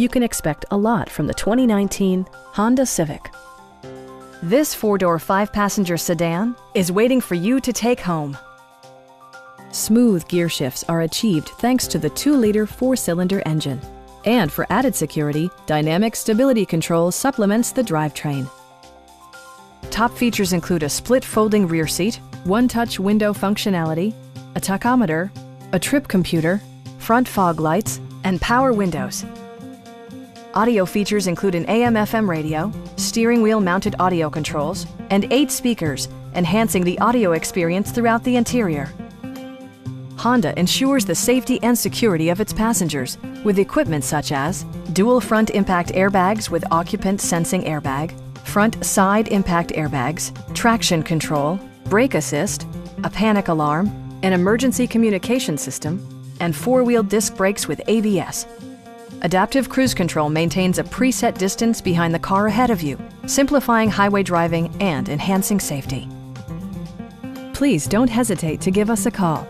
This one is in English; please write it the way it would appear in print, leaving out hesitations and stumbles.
You can expect a lot from the 2019 Honda Civic. This four-door, five-passenger sedan is waiting for you to take home. Smooth gear shifts are achieved thanks to the 2-liter four-cylinder engine. And for added security, dynamic stability control supplements the drivetrain. Top features include a split folding rear seat, one-touch window functionality, a tachometer, a trip computer, front fog lights, and power windows. Audio features include an AM/FM radio, steering wheel mounted audio controls, and 8 speakers, enhancing the audio experience throughout the interior. Honda ensures the safety and security of its passengers with equipment such as dual front impact airbags with occupant sensing airbag, front side impact airbags, traction control, brake assist, a panic alarm, an emergency communication system, and 4-wheel disc brakes with ABS. Adaptive Cruise Control maintains a preset distance behind the car ahead of you, simplifying highway driving and enhancing safety. Please don't hesitate to give us a call.